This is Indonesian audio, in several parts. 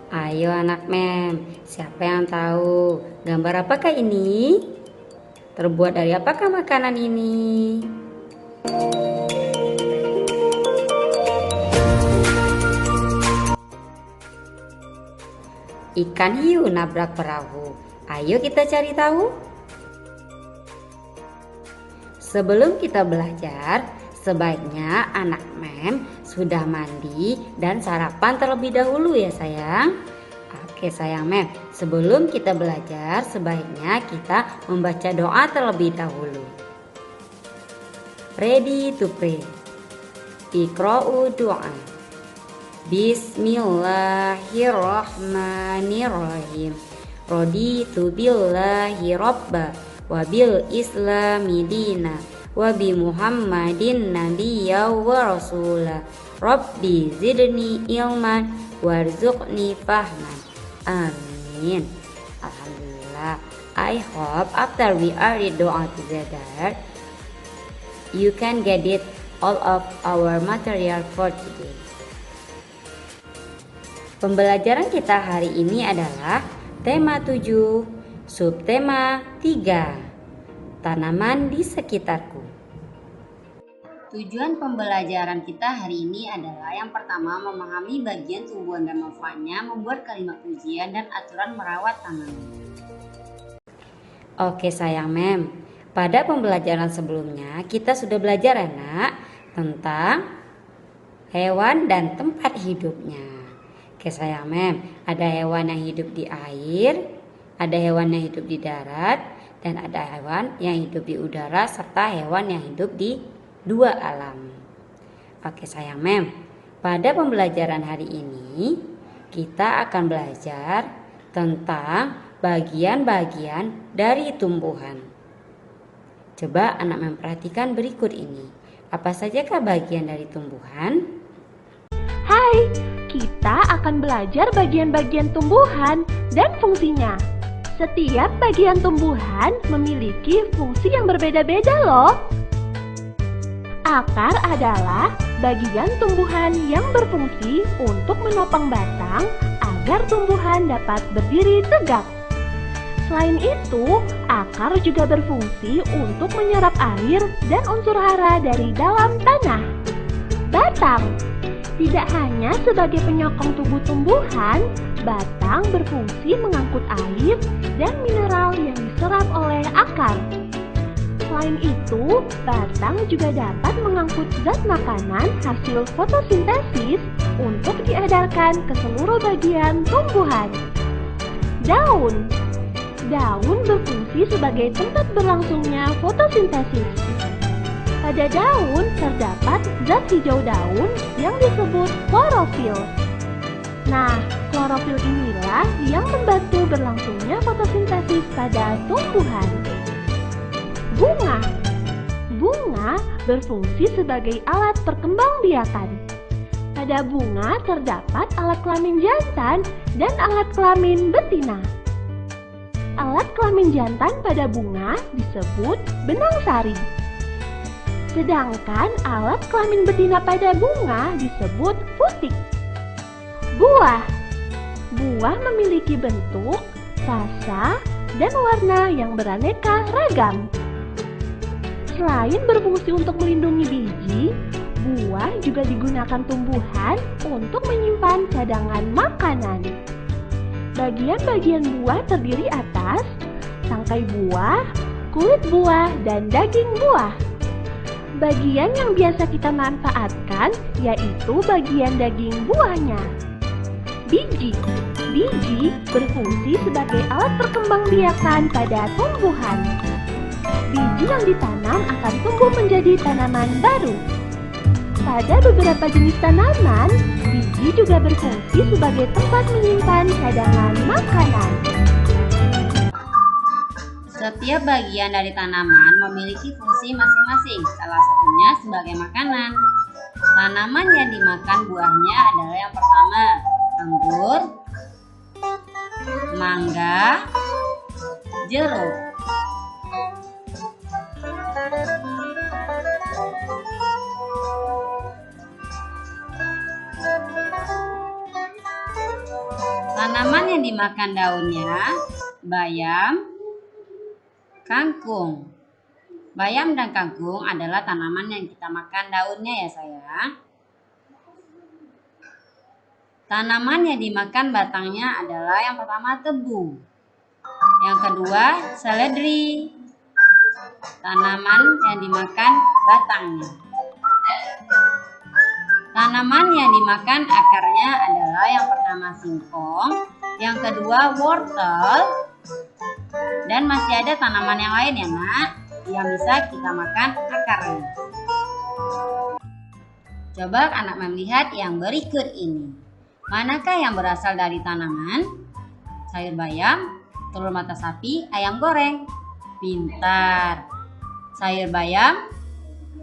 Ayo anak mem, siapa yang tahu gambar apakah ini? Terbuat dari apakah makanan ini? Ikan hiu nabrak perahu. Ayo kita cari tahu. Sebelum kita belajar, sebaiknya anak mem sudah mandi dan sarapan terlebih dahulu ya sayang. Oke sayang mem, sebelum kita belajar sebaiknya kita membaca doa terlebih dahulu. Ready to pray. Iqra'u doa. Bismillahirrahmanirrahim. Raditu billahi robba wa bil islami dina wa bi muhammadin nabiyya wa rasula. Rabbi zidni ilman warzuqni fahman. Amin. Alhamdulillah. I hope after we are read doa together, you can get it all of our material for today. Pembelajaran kita hari ini adalah tema 7, subtema 3, tanaman di sekitarku. Tujuan pembelajaran kita hari ini adalah yang pertama memahami bagian tumbuhan dan manfaatnya, membuat kalimat pujian dan aturan merawat tanaman. Oke sayang mem, pada pembelajaran sebelumnya kita sudah belajar anak tentang hewan dan tempat hidupnya. Oke sayang mem, ada hewan yang hidup di air, ada hewan yang hidup di darat, dan ada hewan yang hidup di udara, serta hewan yang hidup di dua alam. Oke sayang mem, pada pembelajaran hari ini kita akan belajar tentang bagian-bagian dari tumbuhan. Coba anak mem perhatikan berikut ini. Apa sajakah bagian dari tumbuhan? Hai, kita akan belajar bagian-bagian tumbuhan dan fungsinya. Setiap bagian tumbuhan memiliki fungsi yang berbeda-beda loh. Akar adalah bagian tumbuhan yang berfungsi untuk menopang batang agar tumbuhan dapat berdiri tegak. Selain itu, akar juga berfungsi untuk menyerap air dan unsur hara dari dalam tanah. Batang tidak hanya sebagai penyokong tubuh tumbuhan, batang berfungsi mengangkut air dan mineral yang diserap oleh akar. Selain itu, batang juga dapat mengangkut zat makanan hasil fotosintesis untuk diedarkan ke seluruh bagian tumbuhan. Daun berfungsi sebagai tempat berlangsungnya fotosintesis. Pada daun terdapat zat hijau daun yang disebut klorofil. Nah, klorofil inilah yang membantu berlangsungnya fotosintesis pada tumbuhan. Bunga berfungsi sebagai alat perkembangbiakan. Pada bunga terdapat alat kelamin jantan dan alat kelamin betina. Alat kelamin jantan pada bunga disebut benang sari. Sedangkan alat kelamin betina pada bunga disebut putik. Buah memiliki bentuk, rasa, dan warna yang beraneka ragam. Selain berfungsi untuk melindungi biji, buah juga digunakan tumbuhan untuk menyimpan cadangan makanan. Bagian-bagian buah terdiri atas tangkai buah, kulit buah, dan daging buah. Bagian yang biasa kita manfaatkan yaitu bagian daging buahnya. Biji berfungsi sebagai alat perkembangbiakan pada tumbuhan. Biji yang ditanam akan tumbuh menjadi tanaman baru. Pada beberapa jenis tanaman, biji juga berfungsi sebagai tempat menyimpan cadangan makanan. Setiap bagian dari tanaman memiliki fungsi masing-masing, salah satunya sebagai makanan. Tanaman yang dimakan buahnya adalah yang pertama, anggur, mangga, jeruk. yang dimakan daunnya? Bayam, kangkung. Bayam dan kangkung adalah tanaman yang kita makan daunnya ya sayang. Tanaman yang dimakan batangnya adalah yang pertama tebu. Yang kedua seledri. Tanaman yang dimakan batangnya. Tanaman yang dimakan akarnya adalah yang pertama singkong, yang kedua wortel, dan masih ada tanaman yang lain ya nak, yang bisa kita makan akarnya. Coba anak melihat yang berikut ini. Manakah yang berasal dari tanaman? Sayur bayam, telur mata sapi, ayam goreng. Pintar. Sayur bayam,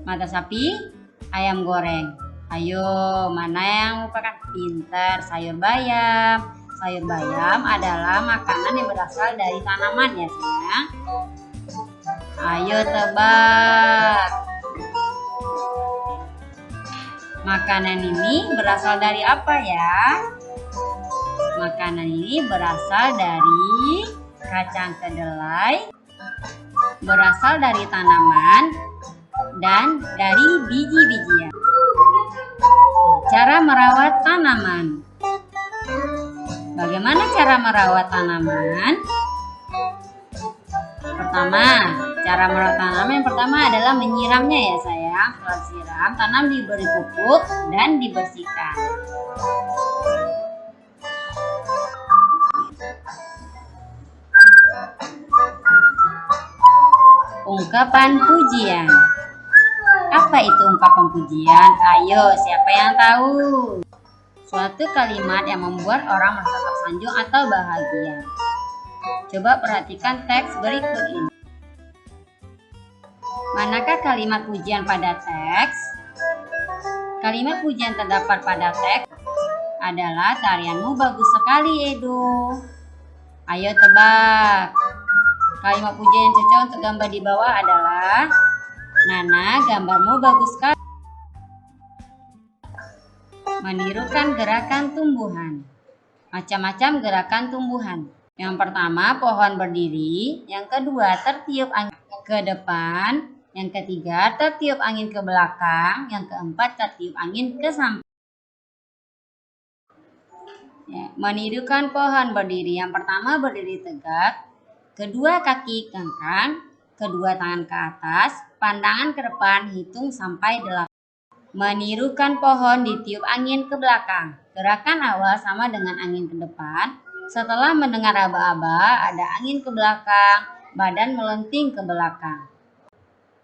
mata sapi, ayam goreng. Ayo, mana yang merupakan pintar? Sayur bayam. Sayur bayam adalah makanan yang berasal dari tanaman ya sayang. Ayo tebak. Makanan ini berasal dari apa ya? Makanan ini berasal dari kacang kedelai, berasal dari tanaman, dan dari biji-bijian. Cara merawat tanaman. Bagaimana cara merawat tanaman? Pertama, cara merawat tanaman yang pertama adalah menyiramnya ya sayang. Setelah siram, tanam diberi pupuk dan dibersihkan. Ungkapan pujian. Apa itu ungkapan pujian? Ayo, siapa yang tahu? Suatu kalimat yang membuat orang merasa tersanjung atau bahagia. Coba perhatikan teks berikut ini. Manakah kalimat pujian pada teks? Kalimat pujian terdapat pada teks adalah tarianmu bagus sekali Edo. Ayo tebak. Kalimat pujian yang cocok untuk gambar di bawah adalah Nana, gambarmu bagus sekali. Menirukan gerakan tumbuhan. Macam-macam gerakan tumbuhan. Yang pertama, pohon berdiri. Yang kedua, tertiup angin ke depan. Yang ketiga, tertiup angin ke belakang. Yang keempat, tertiup angin ke samping. Ya, menirukan pohon berdiri. Yang pertama, berdiri tegak. Kedua, kaki kangkang. Kedua, tangan ke atas. Pandangan ke depan, hitung sampai 8. Menirukan pohon ditiup angin ke belakang. Gerakan awal sama dengan angin ke depan. Setelah mendengar aba-aba, ada angin ke belakang, badan melenting ke belakang.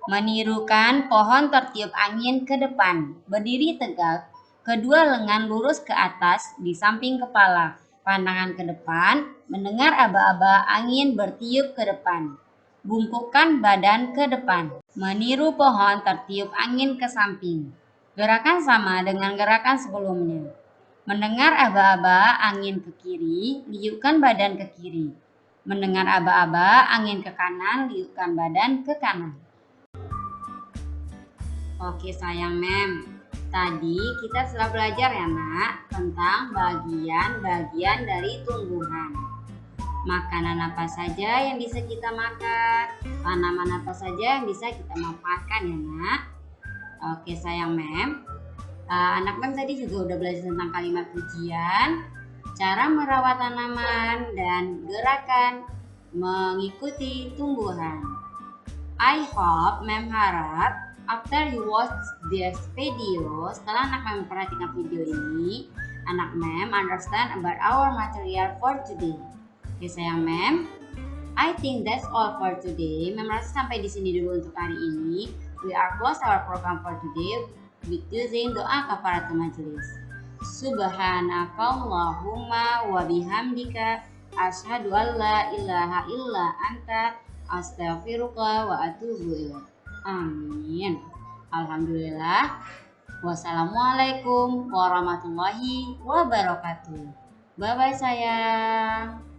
Menirukan pohon tertiup angin ke depan. Berdiri tegak, kedua lengan lurus ke atas di samping kepala. Pandangan ke depan, mendengar aba-aba, angin bertiup ke depan. Bungkukkan badan ke depan. Meniru pohon tertiup angin ke samping. Gerakan sama dengan gerakan sebelumnya. Mendengar aba-aba, angin ke kiri, liupkan badan ke kiri. Mendengar aba-aba, angin ke kanan, liupkan badan ke kanan. Oke sayang mem, tadi kita sudah belajar ya nak tentang bagian-bagian dari tumbuhan. Makanan apa saja yang bisa kita makan, tanaman apa saja yang bisa kita manfaatkan ya nak. Oke sayang mem, anak mem tadi juga udah belajar tentang kalimat pujian, cara merawat tanaman, dan gerakan mengikuti tumbuhan. I hope mem harap after you watch this video, setelah anak mem memperhatikan video ini, anak mem understand about our material for today. Oke sayang mem, I think that's all for today. Mem rasa sampai di sini dulu untuk hari ini. We are close our program for today with using doa kafaratul majelis. Subhanakallahumma wa bihamdika asyhadu an la ilaha illa anta astaghfiruka wa atubu ilaik. Amin. Alhamdulillah. Wassalamualaikum warahmatullahi wabarakatuh. Bye bye sayang.